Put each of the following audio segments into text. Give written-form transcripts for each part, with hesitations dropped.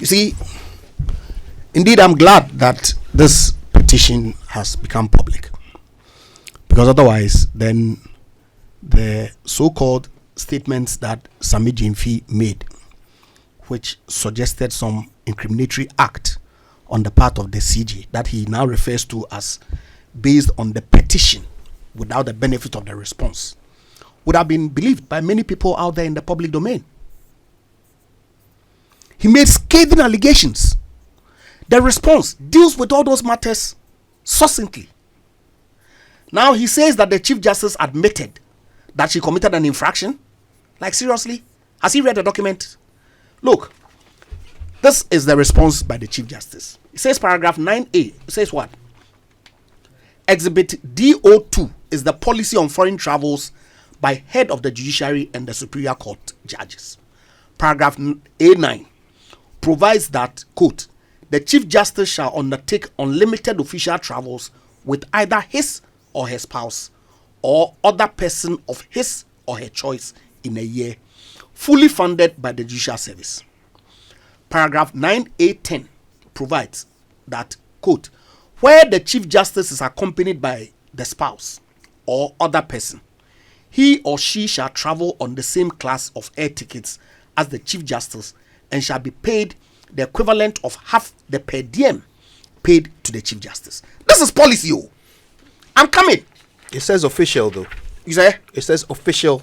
You see, indeed, I'm glad that this petition has become public, because otherwise, then the so-called statements that Sami Gyamfi made, which suggested some incriminatory act on the part of the CJ that he now refers to as based on the petition without the benefit of the response, would have been believed by many people out there in the public domain. He made scathing allegations. The response deals with all those matters succinctly. Now he says that the Chief Justice admitted that she committed an infraction. Like, seriously? Has he read the document? Look, this is the response by the Chief Justice. It says paragraph 9A. It says what? Exhibit DO2 is the policy on foreign travels by head of the judiciary and the Superior Court judges. Paragraph A9 provides that, quote, the Chief Justice shall undertake unlimited official travels with either his or her spouse or other person of his or her choice in a year, fully funded by the Judicial Service. Paragraph 9A10 provides that, quote, where the Chief Justice is accompanied by the spouse or other person, he or she shall travel on the same class of air tickets as the Chief Justice and shall be paid the equivalent of half the per diem paid to the Chief Justice. This is policy, oh. I'm coming. It says official, though. You say? It says official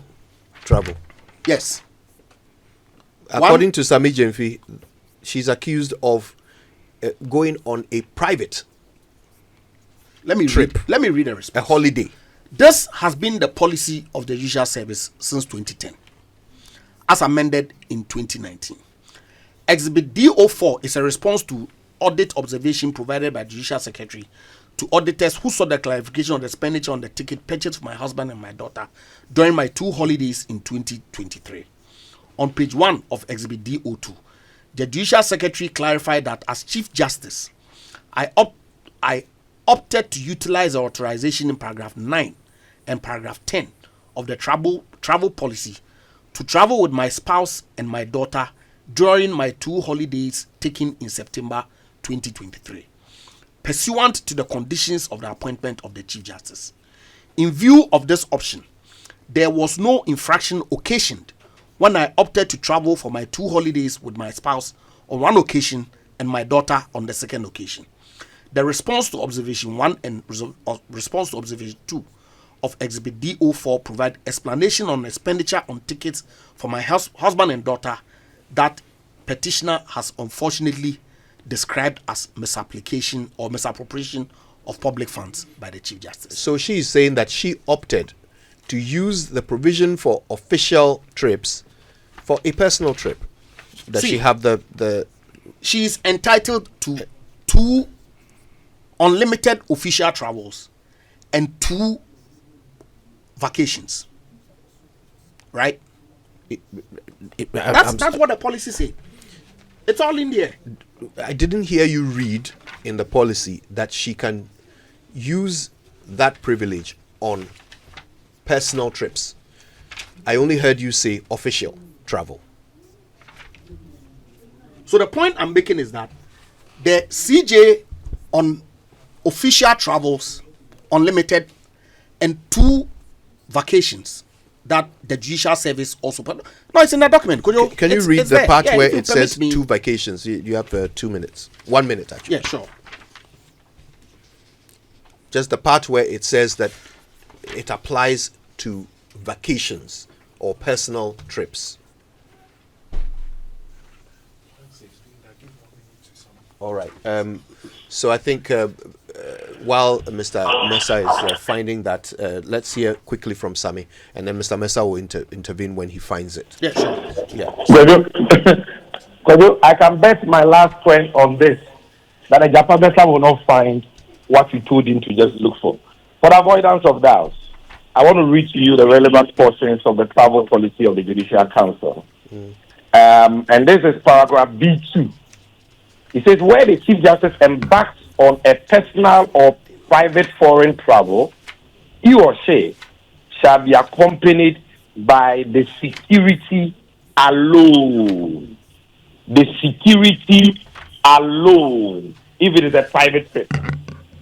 travel. Yes. According to Sami Gyamfi, she's accused of going on a private trip. Let me read a response. A holiday. This has been the policy of the Judicial Service since 2010, as amended in 2019. Exhibit DO4 is a response to audit observation provided by Judicial Secretary to auditors who saw the clarification of the expenditure on the ticket purchased for my husband and my daughter during my 2 holidays in 2023. On page 1 of Exhibit DO2, the Judicial Secretary clarified that as Chief Justice, I opted to utilize the authorization in paragraph 9 and paragraph 10 of the travel policy to travel with my spouse and my daughter during my 2 holidays taken in September 2023, pursuant to the conditions of the appointment of the Chief Justice. In view of this option, there was no infraction occasioned when I opted to travel for my 2 holidays with my spouse on 1 occasion and my daughter on the 2nd occasion. The response to observation 1 and response to observation 2 of Exhibit DO4 provide explanation on expenditure on tickets for my husband and daughter that petitioner has unfortunately described as misapplication or misappropriation of public funds by the Chief Justice. So she is saying that she opted to use the provision for official trips for a personal trip. Does she have the She is entitled to 2 unlimited official travels and 2 vacations. Right? That's what the policy says. It's all in there. I didn't hear you read in the policy that she can use that privilege on personal trips. I only heard you say official travel. So the point I'm making is that the CJ on official travels, unlimited, and 2 vacations that the Judicial Service also put. No, it's in the document. Can you read the part where it says 2 vacations? You have 2 minutes. 1 minute, actually. Yeah, sure. Just the part where it says that it applies to vacations or personal trips. All right. So I think while Mr. Mercer is finding that, let's hear quickly from Sami, and then Mr. Mercer will intervene when he finds it. Yeah, sure. Yeah. I can bet my last point on this, that Egyapa Mercer will not find what you told him to just look for. For the avoidance of doubt, I want to read to you the relevant portions of the travel policy of the Judicial Council. And this is paragraph B2. It says, where the Chief Justice embarks on a personal or private foreign travel, he or she shall be accompanied by the security alone. the security alone, if it is a private trip.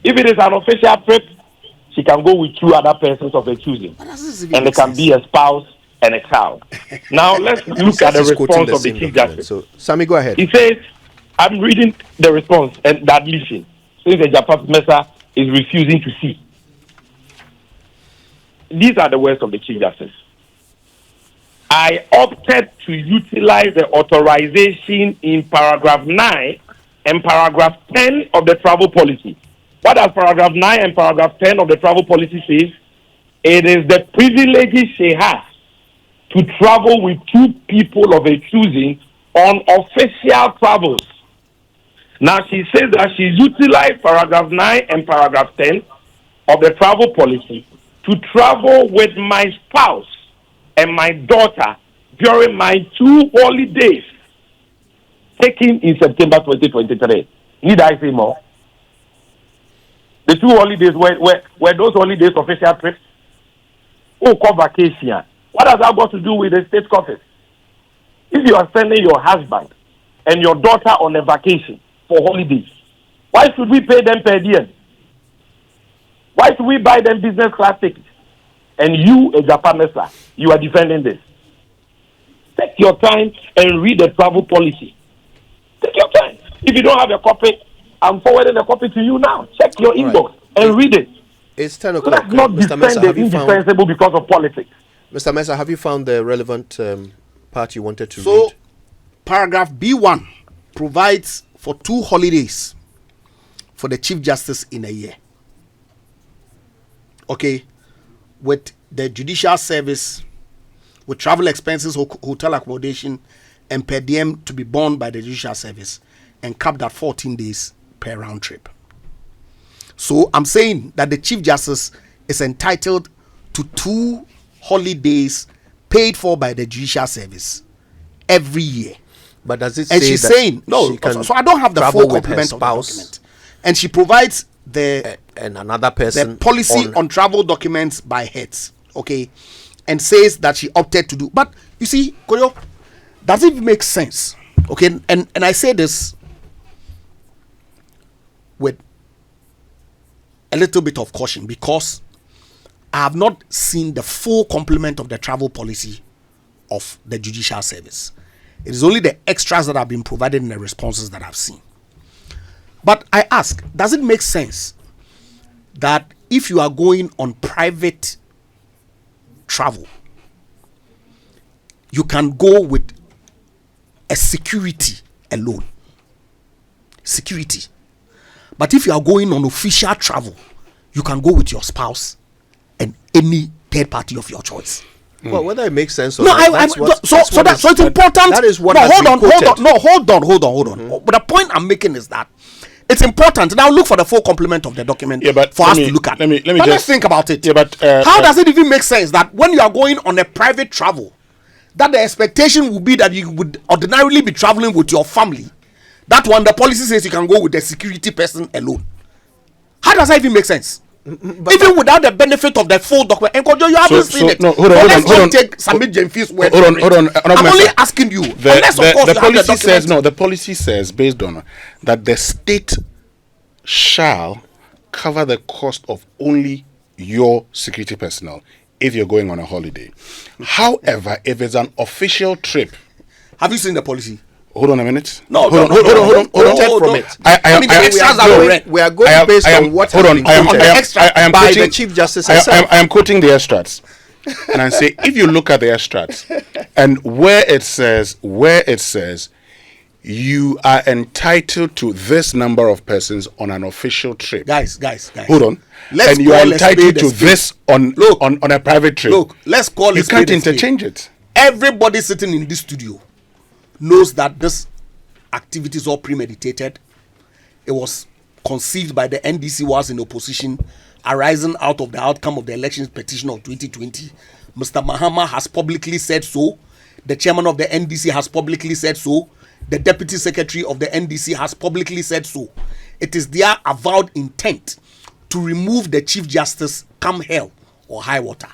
If it is an official trip, she can go with 2 other persons of her choosing. And it can be a spouse and a child. Now, let's look at the response of the Chief Justice. So, Sammy, go ahead. He says, I'm reading the response and the admission, since the Egyapa Mercer is refusing to see. These are the words of the Chief Justice. I opted to utilize the authorization in paragraph 9 and paragraph 10 of the travel policy. What does paragraph 9 and paragraph 10 of the travel policy says? It is the privileges she has to travel with 2 people of her choosing on official travels. Now she says that she utilized paragraph 9 and paragraph 10 of the travel policy to travel with my spouse and my daughter during my 2 holidays taken in September 2023. Need I say more? The 2 holidays were those holidays official trips? Oh, called vacation. What has that got to do with the state office? If you are sending your husband and your daughter on a vacation for holidays, why should we pay them per diem? Why should we buy them business class tickets? And you, Egyapa Mercer, you are defending this. Take your time and read the travel policy. Take your time. If you don't have a copy, I'm forwarding a copy to you now. Check your inbox and read it. It's 10 o'clock. Let's not defend the indispensable because of politics. Mr. Mercer, have you found the relevant part you wanted to read? So, paragraph B1 provides for 2 holidays for the Chief Justice in a year. Okay, with the judicial service, with travel expenses, hotel accommodation, and per diem to be borne by the judicial service, and capped at 14 days per round trip. So I'm saying that the Chief Justice is entitled to 2 holidays paid for by the judicial service every year. But does it and say she's that saying no? She can so I don't have the travel full with her complement of the spouse document, and she provides the and another person the policy on travel documents by heads, okay, and says that she opted to do. But you see, Koyo, does it make sense? Okay, and I say this with a little bit of caution because I have not seen the full complement of the travel policy of the judicial service. It is only the extras that have been provided in the responses that I've seen. But I ask, does it make sense that if you are going on private travel, you can go with a security alone? Security. But if you are going on official travel, you can go with your spouse and any third party of your choice. Well, whether it makes sense or no, not, so it's important. That is what no, has hold been on, quoted. hold on. No, hold on. But the point I'm making is that it's important. Now look for the full complement of the document for us to look at. Let's think about it. Yeah, but how does it even make sense that when you are going on a private travel, that the expectation would be that you would ordinarily be traveling with your family? That one, the policy says you can go with the security person alone. How does that even make sense? Even without the benefit of the full document. And Kojo, you haven't seen it. No, hold on. Take Samit Jemfi's word. Hold on. I'm only asking you. The policy says no. The policy says based on that the state shall cover the cost of only your security personnel if you're going on a holiday. However, if it's an official trip, have you seen the policy? Hold on a minute. No, hold on. From it. We are going based on what has been quoted by the Chief Justice himself. I am quoting the extracts, and I say if you look at the extracts, and where it says you are entitled to this number of persons on an official trip. Guys. Hold on. And you are entitled to this on a private trip. Look, let's call it. You can't interchange it. Everybody sitting in this studio knows that this activity is all premeditated. It was conceived by the NDC whilst in opposition, arising out of the outcome of the elections petition of 2020. Mr. Mahama has publicly said so. The chairman of the NDC has publicly said so. The deputy secretary of the NDC has publicly said so. It is their avowed intent to remove the Chief Justice come hell or high water.